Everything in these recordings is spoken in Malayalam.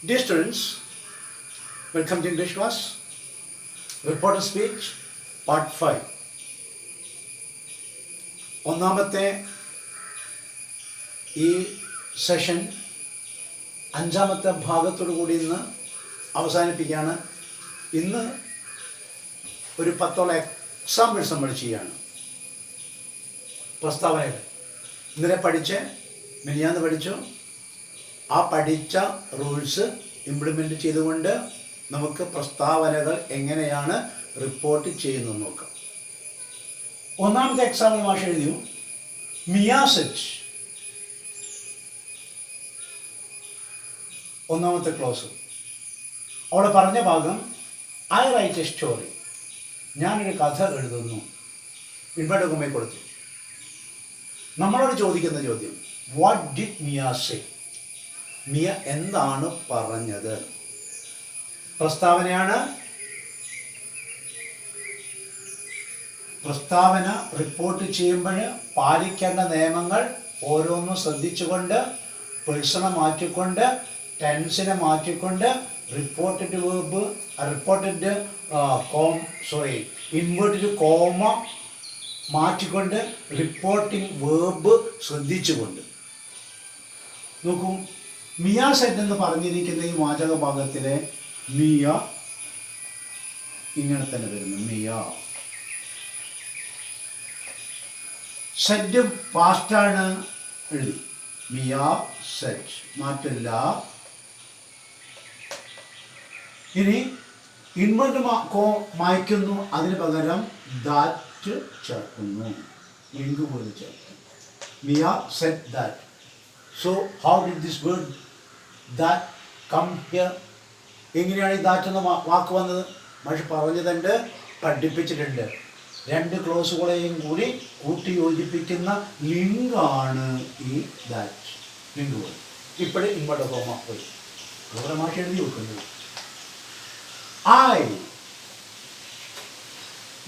Dear students, welcome to English class. Reporter speech, part 5. ഒന്നാമത്തെ ഈ സെഷൻ അഞ്ചാമത്തെ ഭാഗത്തോടു കൂടി ഇന്ന് അവസാനിപ്പിക്കുകയാണ്. ഇന്ന് ഒരു 10 എക്സാമ്പിൾസ് നമ്മൾ ചെയ്യുകയാണ്. പ്രസ്താവനകൾ ഇന്നലെ മിനിഞ്ഞാന്ന് പഠിച്ചു. ആ പഠിച്ച റൂൾസ് ഇംപ്ലിമെൻ്റ് ചെയ്തുകൊണ്ട് നമുക്ക് പ്രസ്താവനകൾ എങ്ങനെയാണ് റിപ്പോർട്ട് ചെയ്യുന്നത് നോക്കാം. ഒന്നാമത്തെ എക്സാമ്പിൾ മാഷ് എഴുതിയോ, മിയാ സെറ്റ്. ഒന്നാമത്തെ ക്ലോസ് അവിടെ പറഞ്ഞ ഭാഗം, ഐ റൈറ്റ് എ സ്റ്റോറി, ഞാനൊരു കഥ എഴുതുന്നു. ഇൻവെർട്ടഡ് കൊമയിൽ കൊടുത്തു. നമ്മളോട് ചോദിക്കുന്ന ചോദ്യം, what did Mia say? Mia എന്താണ് പറഞ്ഞത്? പ്രസ്താവനയാണ്. പ്രസ്താവന റിപ്പോർട്ട് ചെയ്യുമ്പോൾ പാലിക്കേണ്ട നിയമങ്ങൾ ഓരോന്നും ശ്രദ്ധിച്ചുകൊണ്ട്, പേഴ്സണെ മാറ്റിക്കൊണ്ട്, ടെൻസിനെ മാറ്റിക്കൊണ്ട്, ഇൻവേർട്ടഡ് കോമ മാറ്റിക്കൊണ്ട്, റിപ്പോർട്ടിംഗ് വേർബ് ശ്രദ്ധിച്ചുകൊണ്ട്. നോക്കൂ, മിയ സെറ്റ് എന്ന് പറഞ്ഞിരിക്കുന്ന ഈ വാചക ഭാഗത്തിലെ മിയ ഇങ്ങനെ തന്നെ വരുന്നു. മിയ സെറ്റ് പാസ്റ്റാണ് എഴുതി. മിയ സെറ്റ് മാറ്റില്ല. ഇനി ഇൻവെർട്ട് മായ്ക്കുന്നു, അതിന് പകരം ദാറ്റ് ചേർക്കുന്നു, ലിങ്ക് പോലെ ചേർക്കുന്നു. Mia said that. So how did this word that come here? എങ്ങനെയാണ് ഈ ദാറ്റ് എന്ന വാക്ക് വന്നത്? പക്ഷെ പറഞ്ഞതുണ്ട്, പഠിപ്പിച്ചിട്ടുണ്ട്. 2 ക്ലോസുകളെയും കൂടി കൂട്ടി യോജിപ്പിക്കുന്ന ലിങ്കാണ് ഈ ദാറ്റ്. ലിങ്ക് പോലെ ഇപ്പോഴും ഇങ്ങോട്ട് കോമ പോയി ഇവിടെ മാഷ എഴുതി വെക്കുന്നത്. ഐ,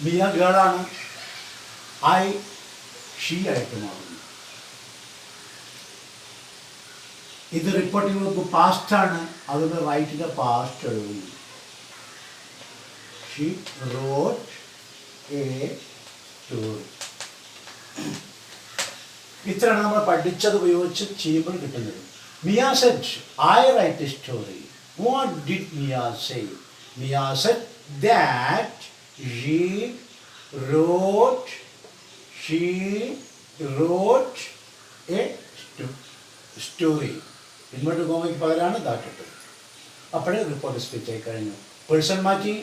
മിയ ഗേളാണ്. ഐ ഷീ ആയിട്ട് മാറുന്നു. ഇത് റിപ്പോർട്ടിംഗ് വേർബ് പാസ്റ്റാണ്, അതുകൊണ്ട് റൈറ്റിൻ്റെ പാസ്റ്റ് എഴുതുന്നു. She wrote a story. ഇത്രയാണ് നമ്മൾ പഠിച്ചത് ഉപയോഗിച്ച് ചെയ്യുമ്പോൾ കിട്ടുന്നത്. Mia said, I write a story. What did Mia say? Mia said that she wrote a story. Inverted കോമയ്ക്ക് പകരമാണ് ദാറ്റ് ഇട്ടത്. അപ്പോഴേ റിപ്പോർട്ട് സ്പീച്ച് ആയി കഴിഞ്ഞു. പേഴ്സൺ മാറ്റി,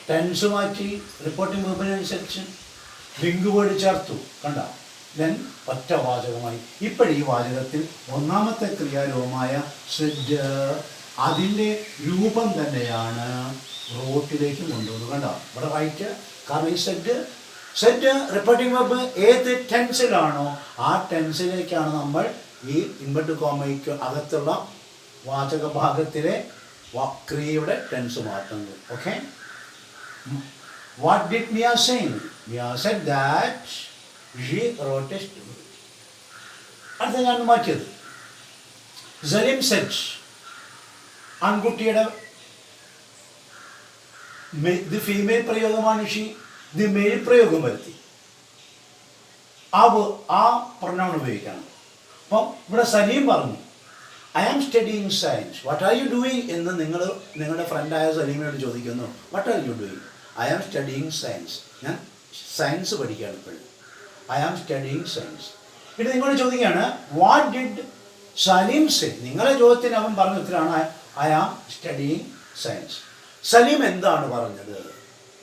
ടെൻസ് മാറ്റി, റിപ്പോർട്ടിംഗ് വേർബിനനുസരിച്ച് ലിങ്ക് വേർഡ് ചേർത്തു. കണ്ട, ദെൻ ഒറ്റ വാചകമായി. ഇപ്പോഴീ വാചകത്തിൽ ഒന്നാമത്തെ ക്രിയാരൂപമായ സെഡ്, അതിൻ്റെ രൂപം തന്നെയാണ് റോട്ടിലേക്ക് കൊണ്ടുവന്നത്. കണ്ട, ഇവിടെ റൈറ്റ്. കാരണം ഈ സെഡ് റിപ്പോർട്ടിംഗ് വെർബ് ഏത് ടെൻസിലാണോ ആ ടെൻസിലേക്കാണ് നമ്മൾ ഈ ഇൻവെർട്ടഡ് കോമയ്ക്ക് അകത്തുള്ള വാചക ഭാഗത്തിലെ ക്രിയയുടെ ടെൻസ് മാറ്റുന്നത്. Okay, what did Mia say? Mia said that she wrote a story. അടുത്ത ഞാൻ മാറ്റിയത്, സലീം സെഡ്, ആൺകുട്ടിയുടെ ഇത് ഫീമെയിൽ പ്രയോഗമാണ്. ഷീ ഇത് മെയിൽ പ്രയോഗം വരുത്തി. ആ പ്രൊനൗൺ ഉപയോഗിക്കണം. അപ്പം ഇവിടെ സലീം പറഞ്ഞു, I am studying science. What are you doing എന്ന് നിങ്ങളുടെ ഫ്രണ്ടായ സലീമിനോട് ചോദിക്കുന്നു. What are you doing? I am studying science. ഞാൻ സയൻസ് പഠിക്കുകയാണ് ഇപ്പോഴും. I am studying science. പിന്നെ നിങ്ങളോട് ചോദിക്കുകയാണ്, വാട്ട് ഡിഡ് സലീം സേ? നിങ്ങളുടെ ചോദ്യത്തിന് അവൻ പറഞ്ഞ ഉത്തരമാണ് I am studying science. Salim എന്താണ് പറഞ്ഞത്?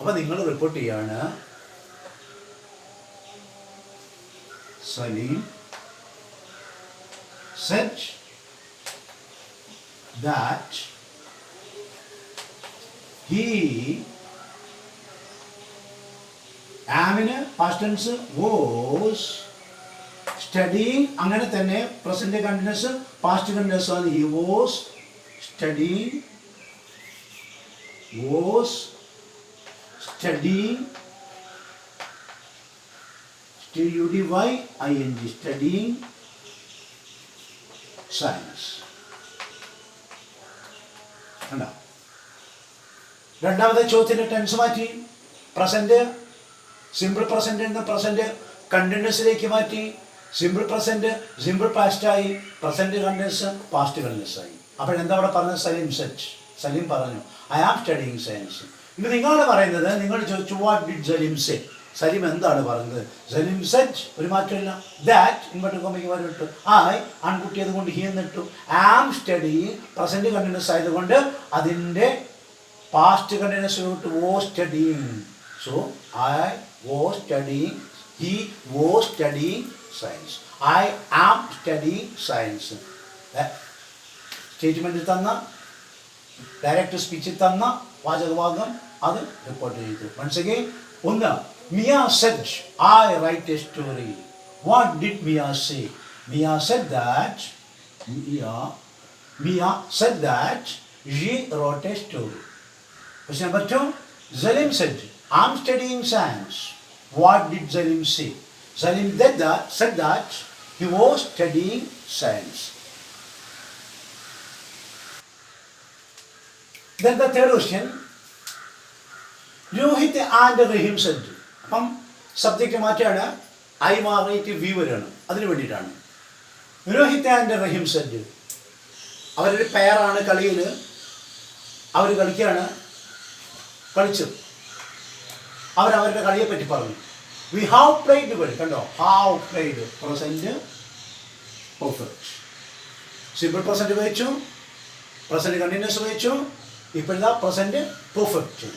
അപ്പം നിങ്ങൾ റിപ്പോർട്ട് ചെയ്യാണ്, സലീം said that he, ആമിന് പാസ്റ്റ് ടെൻസ്, was studying. അങ്ങനെ തന്നെ പ്രസന്റ് കണ്ടിന്യൂസ് പാസ്റ്റ് കണ്ടിന്യൂസ് ആണ്. he was studying studying science. കണ്ടോ? രണ്ടാമത്തെ ചോദ്യത്തിൻ്റെ ടെൻസ് മാറ്റി. പ്രസൻറ്റ് സിമ്പിൾ പ്രസൻറ്റ് നിന്ന് പ്രസൻറ്റ് കണ്ടിന്യൂസിലേക്ക് മാറ്റി. സിമ്പിൾ പ്രസൻറ്റ് സിമ്പിൾ പാസ്റ്റായി, പ്രസൻറ്റ് കണ്ടിന്യൂസ് പാസ്റ്റ് കണ്ടിന്യൂസ് ആയി. അപ്പോഴെന്താ അവിടെ പറഞ്ഞത്? സലീം സെറ്റ്. സലീം പറഞ്ഞു ഐ ആം സ്റ്റഡിയിങ് സയൻസ്. ഇനി നിങ്ങളാണ് പറയുന്നത്, നിങ്ങൾ ചോദിച്ചു what did Salim say? Salim എന്താണ് പറഞ്ഞത്? സലീം സെറ്റ്, ഒരു മാറ്റമില്ല. ദാറ്റ് ഇൻവെർട്ടഡ് കോമയ്ക്ക് വരവിട്ടു. ഐ ആൺകുട്ടിയത് കൊണ്ട് ഹി എന്നിട്ടു. ആം സ്റ്റഡിയിങ് പ്രസൻറ്റ് കണ്ടിന്യൂസ് ആയതുകൊണ്ട് അതിൻ്റെ പാസ്റ്റ് കണ്ടിന്യൂസ് വിട്ട് was studying. So I was studying, he was studying science. I am studying science. സ്റ്റേറ്റ്മെൻറ്റിൽ തന്ന ഡയറക്റ്റ് സ്പീച്ചിൽ തന്ന വാചകഭാഗം അത് റിപ്പോർട്ട് ചെയ്തു. വൺസ് അഗൈൻ ഒന്ന്, Mia said I write a story. What did Mia say? Mia said that she wrote a story. Question number 2, Salim said I'm studying science. What did Salim say? Salim said that he was studying science. Then the third question, Rohit and Rahim said. അപ്പം സബ്ജക്റ്റ് മാറ്റാണ്, ഐ മാറിയിട്ട് വി വരികയാണ്. അതിന് വേണ്ടിയിട്ടാണ്. രോഹിത് ആൻഡ് റഹീം സെഡ്, അവരൊരു പെയറാണ്. കളിയിൽ അവർ കളിച്ചു. അവരവരുടെ കളിയെപ്പറ്റി പറഞ്ഞു. We have played well. കണ്ടോ? Have played present perfect. Simple present ഉപയോഗിച്ചു, പ്രസൻറ്റ് കണ്ടിന്യൂസ് ഉപയോഗിച്ചു. ഇപ്പോഴത്തെ present perfect.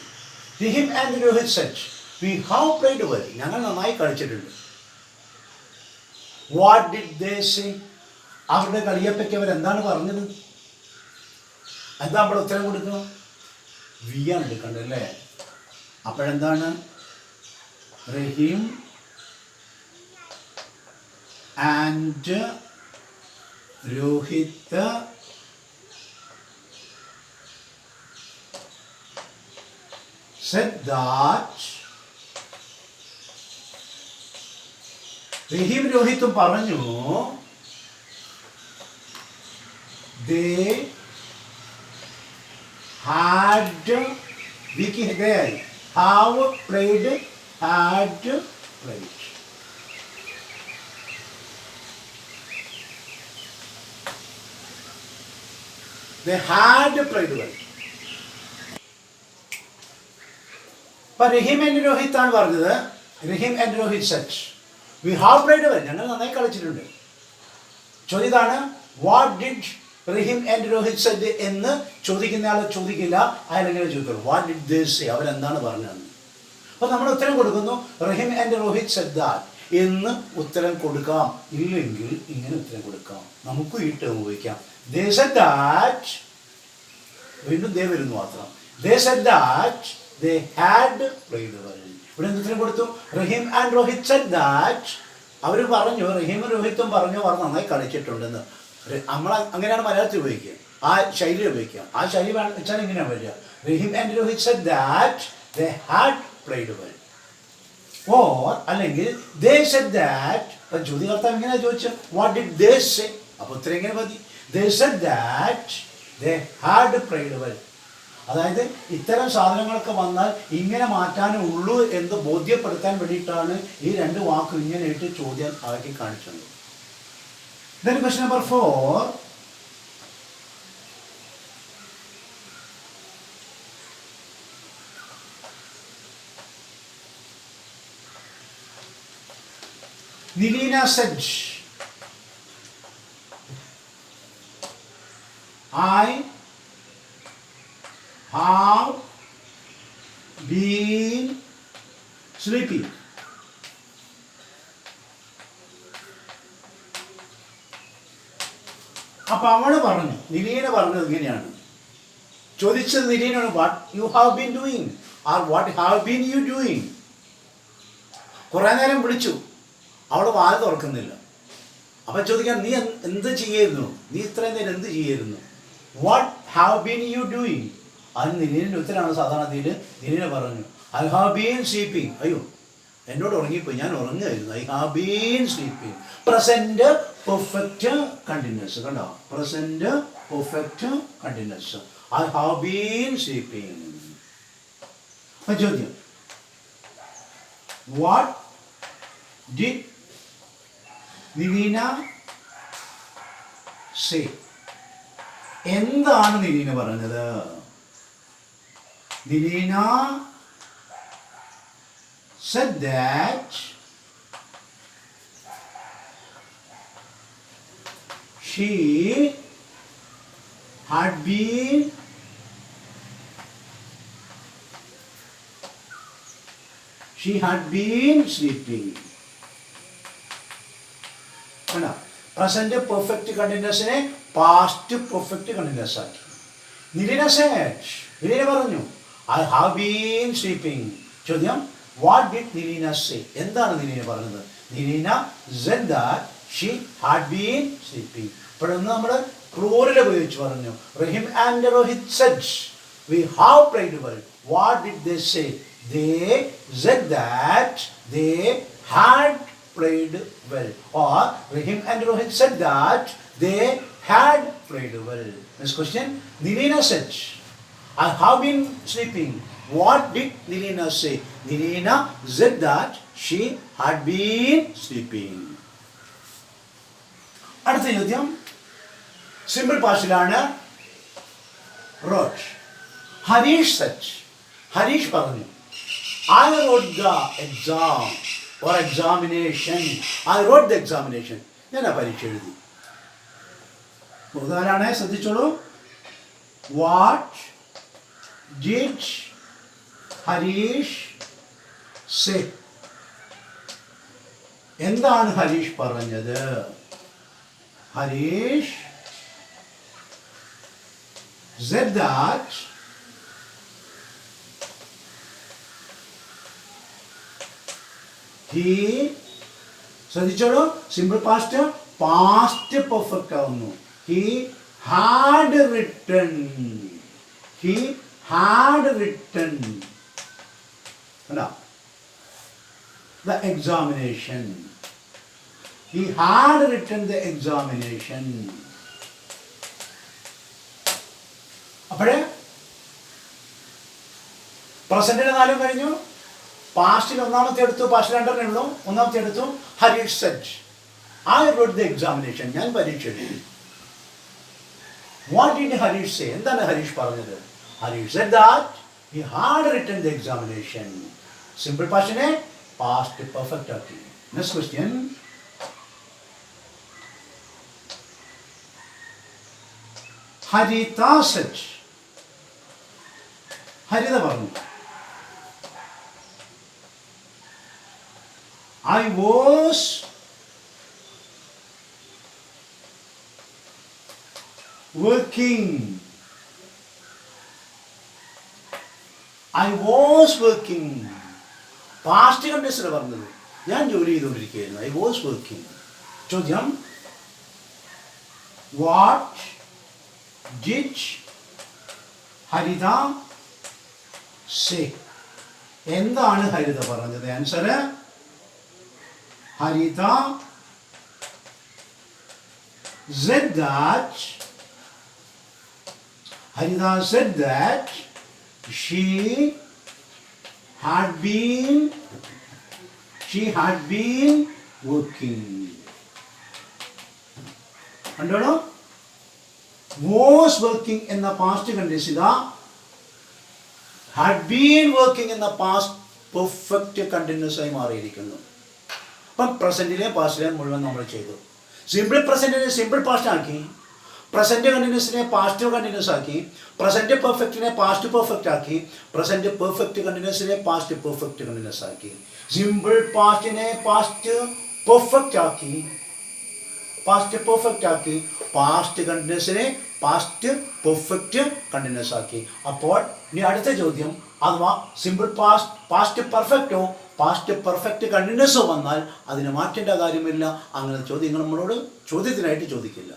Rahim and Rohit said we have played well. ഞങ്ങൾ നന്നായി കളിച്ചിട്ടുണ്ട്. What did they say? അവരുടെ കളിയെപ്പറ്റി അവരെന്താണ് പറഞ്ഞത്? എന്താ നമ്മൾ ഉത്തരം കൊടുക്കുക? വി ആണ് എടുക്കേണ്ടത് അല്ലേ? അപ്പോഴെന്താണ്? റഹീം ആൻഡ് രോഹിത് said that റഹീം രോഹിത്തും പറഞ്ഞു they had played. They had played well. But Rahim and Rohit ആണ് പറഞ്ഞത്. Rahim and Rohit said we have played well. ഞങ്ങൾ നന്നായി കളിച്ചിട്ടുണ്ട്. ചോദ്യതാണ് what did Rahim and Rohit said എന്ന് ചോദിക്കുന്ന ആൾ ചോദിക്കില്ല, അയാളെങ്ങനെ ചോദിക്കുള്ളൂ. What did they say? അവരെന്താണ് പറഞ്ഞതെന്ന്. അപ്പോൾ നമ്മൾ ഉത്തരം കൊടുക്കുന്നു Rahim and Rohit said that എന്ന് ഉത്തരം കൊടുക്കാം. ഇല്ലെങ്കിൽ ഇങ്ങനെ ഉത്തരം കൊടുക്കാം. നമുക്ക് ഈ ടേം ഉപയോഗിക്കാം. ദേ സെഡ് ദാറ്റ്, വീണ്ടും ദേ വരുന്നു മാത്രം. ദേ said that they had played well. ഇവിടെ എന്ത് ഉത്തരം കൊടുത്തു? റഹീം ആൻഡ് രോഹിത് സെഡ് ദാറ്റ്. അവർ പറഞ്ഞു, റഹീമും രോഹിത്തും പറഞ്ഞു അവർ നന്നായി കളിച്ചിട്ടുണ്ടെന്ന്. നമ്മൾ അങ്ങനെയാണ് മലയാളത്തിൽ ഉപയോഗിക്കുക, ആ ശൈലി ഉപയോഗിക്കുക. ആ ശൈലി വെച്ചാൽ ഇങ്ങനെയാണ് വരിക. Rahim and Rohit said that they had played well. Or അല്ലെങ്കിൽ ദേ സെഡ് ദാറ്റ്. അപ്പം ചോദ്യകർത്താവ് എങ്ങനെയാണ് ചോദിച്ചത്? What did they say? അപ്പോൾ ഉത്തരം എങ്ങനെ മതി? They said that they had played well. അതായത് ഇത്തരം സാധനങ്ങളൊക്കെ വന്നാൽ ഇങ്ങനെ മാറ്റാനേ ഉള്ളൂ എന്ന് ബോധ്യപ്പെടുത്താൻ വേണ്ടിയിട്ടാണ് ഈ രണ്ട് വാക്കും ഇങ്ങനെ ഇട്ട് ചോദ്യം ആക്കി കാണിച്ചത്. Then question number 4. Nilina said, I have been sleeping. അപ്പം അവൾ പറഞ്ഞു, നിലീന പറഞ്ഞത് ഇങ്ങനെയാണ്. ചോദിച്ചത് നിലീനാണ്, what you have been doing or what have been you doing. കുറേ നേരം വിളിച്ചു, അവൾ വാല് തുറക്കുന്നില്ല. അപ്പം ചോദിക്കാൻ, നീ എന്ത് ചെയ്യായിരുന്നു? നീ ഇത്രയും നേരം എന്ത് ചെയ്യായിരുന്നു? What have been you doing. അതിന് നിലീൻ്റെ ഉത്തരമാണ് സാധാരണ നിലീന പറഞ്ഞു ഐ ഹാവ് ബീൻ സ്ലീപ്പിംഗ്. അയ്യോ, എന്നോട് ഉറങ്ങിപ്പോയി, ഞാൻ ഉറങ്ങുമായിരുന്നു. I have been sleeping. Present perfect continuous. കണ്ടോ? Present perfect continuous. I have been sleeping. ചോദ്യം, what did നിലീന say? എന്താണ് നിലീന പറഞ്ഞത്? Nileena said that she had been sleeping. Present perfect കണ്ടിന്യൂസിനെ പാസ്റ്റ് പെർഫെക്റ്റ് കണ്ടിന്യൂസ് ആക്കി. നിലീന സെഡ്, നിലീന പറഞ്ഞു ഐ ഹാവ് ബീൻ സ്ലീപ്പിംഗ്. ചോദ്യം, വാട്ട് ഡിഡ് നിലീന സേ? എന്താണ് നിലീന പറഞ്ഞത്? Nileena said that she had been sleeping. ഇപ്പോഴൊന്ന് നമ്മൾ പ്ലൂറൽ ഉപയോഗിച്ച് പറഞ്ഞു. റഹീം and Rohit said we have played well. What did they say? They said that they had played well. Or Rahim and Rohit said that they had played well. Next question. Nilina said, I have been sleeping. What did Nilina say? Nilina said that she had been sleeping. അടുത്ത ചോദ്യം സിമ്പിൾ പാസ്റ്റിലാണ്. wrote. ഹരീഷ് said, ഹരീഷ് പറഞ്ഞു I wrote the exam or examination. I wrote the examination. ഞാൻ ആ പരീക്ഷ എഴുതി. ഉദാഹരണമാണ്, ശ്രദ്ധിച്ചോളൂ. What did Harish say? എന്താണ് ഹരീഷ് പറഞ്ഞത്? ഹരീഷ് said that he, ശ്രദ്ധിച്ചോളൂ, സിമ്പിൾ പാസ്റ്റ് പാസ്റ്റ് പെർഫെക്റ്റ് ആവുന്നു. He had written. He had written the examination. He had written the examination. അപ്പോഴേ പ്രസന്റിന് 4 കഴിഞ്ഞു. പാസ്റ്റിൽ ഒന്നാമത്തെ എടുത്തു, പാസ്റ്റിൽ 2 ഉള്ളൂ. ഒന്നാമത്തെ എടുത്തു. Harish said I wrote the examination. ഞാൻ പരീക്ഷ എഴുതി. What did Harish say? എന്താണ് ഹരീഷ് പറഞ്ഞത്? Harish said that he had written the examination. Simple പാസ്റ്റിനെ പാസ്റ്റ് പെർഫെക്റ്റ് ആക്കി. Next question. Haritha said, Haritha പറഞ്ഞു I was working. I was working. Past continuous പറഞ്ഞത്. ഞാൻ ജോലി ചെയ്തുകൊണ്ടിരിക്കുകയായിരുന്നു. I was working. ചോദ്യം, what did ഹരിത say? എന്താണ് ഹരിത പറഞ്ഞത്? Answer, Harita said that she had been working. കണ്ടോളൂ, was working എന്ന പാസ്റ്റ് കണ്ടിന്യൂസ് ഇതാ, had been working എന്ന പാസ്റ്റ് പെർഫെക്റ്റ് കണ്ടിന്യൂസ് ആയി മാറിയിരിക്കുന്നു. അപ്പം പ്രസൻറ്റിലെ പാസ്റ്റിലെ മുഴുവൻ നമ്മൾ ചെയ്തു. സിമ്പിൾ പ്രസൻറ്റിനെ സിമ്പിൾ പാസ്റ്റ് ആക്കി, പ്രസൻറ്റ് കണ്ടിന്യൂസിനെ പാസ്റ്റ് കണ്ടിന്യൂസ് ആക്കി, പ്രസൻറ്റ് പെർഫെക്റ്റിനെ പാസ്റ്റ് പെർഫെക്റ്റ് ആക്കി, പ്രസൻറ്റ് പെർഫെക്റ്റ് കണ്ടിന്യൂസിനെ പാസ്റ്റ് പെർഫെക്റ്റ് കണ്ടിന്യൂസ് ആക്കി, സിമ്പിൾ പാസ്റ്റിനെ പാസ്റ്റ് പെർഫെക്റ്റ് ആക്കി, പാസ്റ്റ് കണ്ടിന്യൂസിനെ പാസ്റ്റ് പെർഫെക്റ്റ് കണ്ടിന്യൂസ് ആക്കി. അപ്പോൾ ഇനി അടുത്ത ചോദ്യം, അഥവാ സിമ്പിൾ പാസ്റ്റ് പെർഫെക്റ്റോ പാസ്റ്റ് പെർഫെക്റ്റ് കണ്ടിന്യൂസോ വന്നാൽ അതിന് മാറ്റേണ്ട കാര്യമില്ല. അങ്ങനെ ചോദ്യങ്ങൾ നമ്മളോട് ചോദ്യത്തിനായിട്ട് ചോദിക്കില്ല.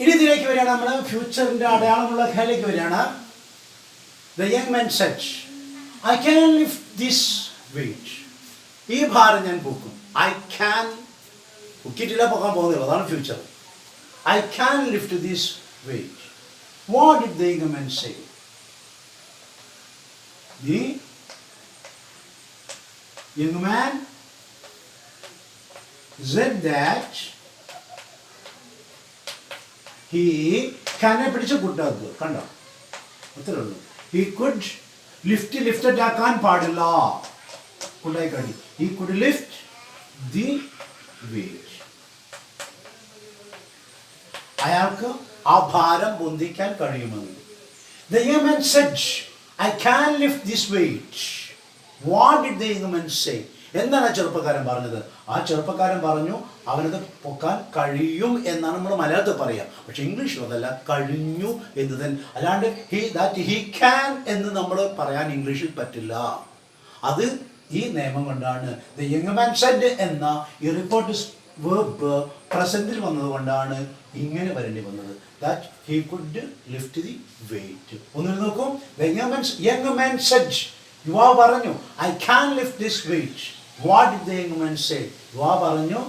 ഇനി ഇതിലേക്ക് വരികയാണ്, നമ്മൾ ഫ്യൂച്ചറിൻ്റെ അടയാളമുള്ള ഖേലേക്ക് വരികയാണ്. The young man said, I can lift this weight. ഈ ഭാരം ഞാൻ പൊക്കും. I can പൊക്കിയിട്ടില്ല, പോകാൻ പോകുന്നില്ല, അതാണ് future. I can lift this weight. What did the young man say? The young man said that he can പിടിച്ച് കൂട്ടാക്കുക, കണ്ടോ, അത്രേ ഉള്ളൂ. He could ലിഫ്റ്റ് ആക്കാൻ പാടില്ല, ഉണ്ടായി കഴിഞ്ഞു. He could lift the weight. അയാൾക്ക് ആ ഭാരം പൊന്തിക്കാൻ കഴിയുമെന്ന്. The young man said, I can lift this weight. What did the young man say? എന്താണ് ആ ചെറുപ്പക്കാരൻ പറഞ്ഞത്? ആ ചെറുപ്പക്കാരൻ പറഞ്ഞു അവനത് പൊക്കാൻ കഴിയും എന്നാണ് നമ്മൾ മലയാളത്തിൽ പറയുക. പക്ഷെ ഇംഗ്ലീഷിൽ അതല്ല, കഴിഞ്ഞു എന്ന് തന്നെ. അല്ലാണ്ട് he can എന്ന് നമ്മൾ പറയാൻ ഇംഗ്ലീഷിൽ പറ്റില്ല. അത് ഈ നിയമം കൊണ്ടാണ് the young man said എന്ന ഇറിപ്പോർട്ട് വെർബ് പ്രസന്റിൽ വന്നതുകൊണ്ടാണ് ഇങ്ങനെ വരേണ്ടി വന്നത്. That he could lift the weight. ഒന്നിൽ നോക്കൂ. The young man said, യുവാവ് പറഞ്ഞു I can lift this weight. What did the young man say? യുവാവ് പറഞ്ഞു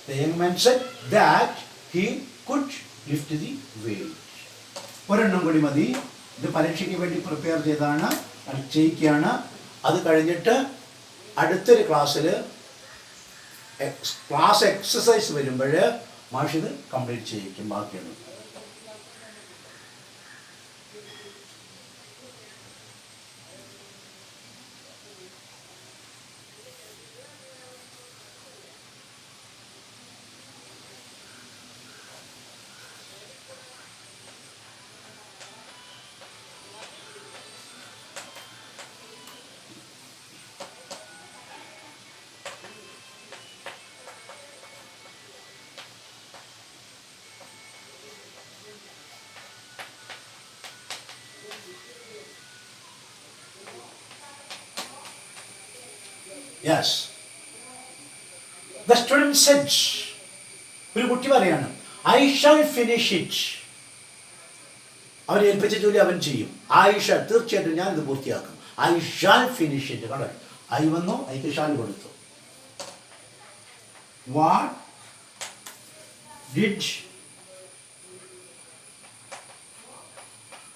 the young man said that he could lift the weight. ഒരെണ്ണം കൂടി മതി. ഇത് പരീക്ഷയ്ക്ക് വേണ്ടി പ്രിപ്പയർ ചെയ്താണ്, ചെയ്യിക്കുകയാണ്. അത് കഴിഞ്ഞിട്ട് അടുത്തൊരു ക്ലാസ്സിൽ ക്ലാസ് എക്സസൈസ് വരുമ്പോൾ മാഷിത് കംപ്ലീറ്റ് ചെയ്യിക്കും. ബാക്കിയാണ് Yes. The student said, ഒരു കുട്ടി പറയാണ് I shall finish it. അവൻ ഏൽപ്പിച്ച ജോലി അവൻ ചെയ്യും. I shall, തീർച്ചയായിട്ടും ഞാൻ ഇത് പൂർത്തിയാക്കും. I shall finish it. കണ്ടോ, I വന്നു, ഐക്ക് ഷാൽ കൊടുത്തു. What did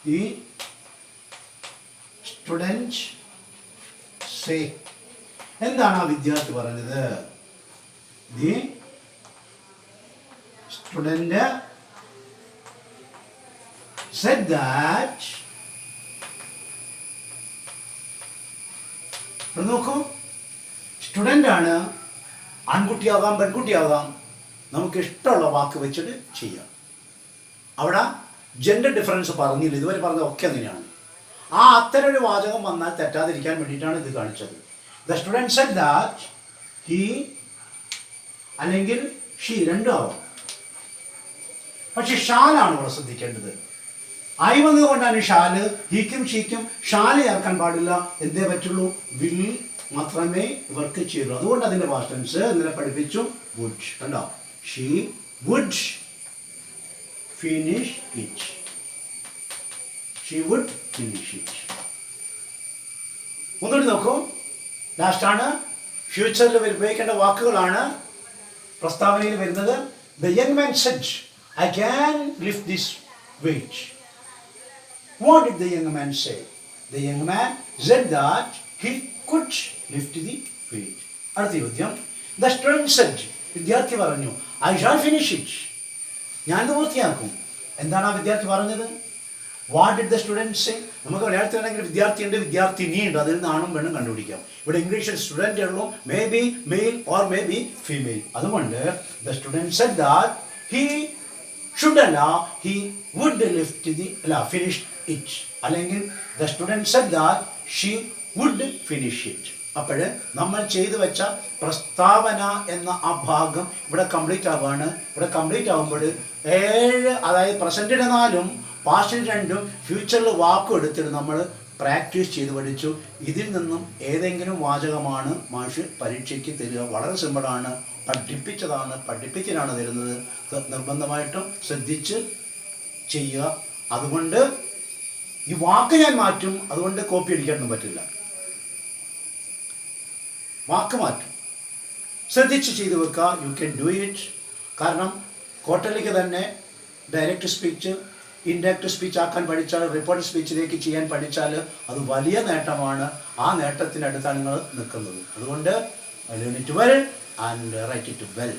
the student say? എന്താണ് ആ വിദ്യാർത്ഥി പറഞ്ഞത്? The student said that. നോക്കൂ, സ്റ്റുഡൻ്റ് ആണ്, ആൺകുട്ടിയാകാം പെൺകുട്ടിയാകാം, നമുക്ക് ഇഷ്ടമുള്ള വാക്ക് വെച്ചിട്ട് ചെയ്യാം. അവിടെ ജെൻഡർ ഡിഫറൻസ് പറഞ്ഞില്ല, ഇതുവരെ പറഞ്ഞത് ഒക്കെ അങ്ങനെയാണ്. ആ അത്തരം ഒരു വാചകം വന്നാൽ തെറ്റാതിരിക്കാൻ വേണ്ടിയിട്ടാണ് ഇത് കാണിച്ചത്. The student said that he അല്ലെങ്കിൽ she രണ്ടും ആവാം. പക്ഷെ ഷാലാണ് ഇവിടെ ശ്രദ്ധിക്കേണ്ടത്. ആയി വന്നതുകൊണ്ടാണ് ഷാല്. ഹീക്കും ഷീക്കും ഷാല് ചേർക്കാൻ പാടില്ല. എന്തേ പറ്റുള്ളൂ? വിൽ മാത്രമേ ഇവർക്ക് ചെയ്യൂ. അതുകൊണ്ട് അതിൻ്റെ പാസ്റ്റ് ടെൻസ് ഇന്നലെ പഠിപ്പിച്ചു. വുഡ്. കണ്ടോ, she would finish it. She would finish it. ഒന്നുകൂടി നോക്കൂ. ലാസ്റ്റാണ്, ഫ്യൂച്ചറിൽ ഉപയോഗിക്കേണ്ട വാക്കുകളാണ് പ്രസ്താവനയിൽ വരുന്നത്. The young man said, I can lift this weight. What did the young man say? The young man said that he could lift the weight. അടുത്ത ചോദ്യം. The student said, വിദ്യാർത്ഥി പറഞ്ഞു I shall finish it. ഞാനിത് പൂർത്തിയാക്കും. എന്താണ് ആ വിദ്യാർത്ഥി പറഞ്ഞത്? What did the student say? നമുക്ക് മലയാളത്തിലാണെങ്കിൽ വിദ്യാർത്ഥിയുണ്ട്, വിദ്യാർത്ഥിനിയുണ്ട്, അതിൽ നിന്ന് ആണും പെണ്ണും കണ്ടുപിടിക്കാം. ഇവിടെ ഇംഗ്ലീഷിൽ സ്റ്റുഡൻ്റ് ഉള്ളൂ, may be male or may be female. അതുകൊണ്ട് the student said that he should അല്ല, he would lift the finish it. അല്ലെങ്കിൽ the student said that she would finish it. അപ്പോൾ നമ്മൾ ചെയ്തു വെച്ച പ്രസ്താവന എന്ന ആ ഭാഗം ഇവിടെ കംപ്ലീറ്റ് ആവുകയാണ്. ഇവിടെ കംപ്ലീറ്റ് ആകുമ്പോൾ 7, അതായത് പ്രസൻറ്റിന് 4 പാസ്റ്റിൽ 2 ഫ്യൂച്ചറിൽ വാക്കും എടുത്തിട്ട് നമ്മൾ പ്രാക്ടീസ് ചെയ്ത് പഠിച്ചു. ഇതിൽ നിന്നും ഏതെങ്കിലും വാചകമാണ് മാഷ് പരീക്ഷയ്ക്ക് തരിക. വളരെ സിമ്പിളാണ്, പഠിപ്പിക്കാനാണ് തരുന്നത്. നിർബന്ധമായിട്ടും ശ്രദ്ധിച്ച് ചെയ്യുക. അതുകൊണ്ട് ഈ വാക്ക് ഞാൻ മാറ്റും, അതുകൊണ്ട് കോപ്പി അടിക്കാനൊന്നും പറ്റില്ല. വാക്ക് മാറ്റും, ശ്രദ്ധിച്ച് ചെയ്തു വെക്കുക. You can do it. കാരണം ക്വാർട്ടർലിക്ക് തന്നെ ഡയറക്റ്റ് സ്പീച്ച് ഇൻഡയറക്റ്റ് സ്പീച്ച് ആക്കാൻ പഠിച്ചാൽ, റിപ്പോർട്ട് സ്പീച്ചിലേക്ക് ചെയ്യാൻ പഠിച്ചാൽ അത് വലിയ നേട്ടമാണ്. ആ നേട്ടത്തിനടുത്താണ് നിങ്ങൾ നിൽക്കുന്നത്. അതുകൊണ്ട് learn it well and write it well.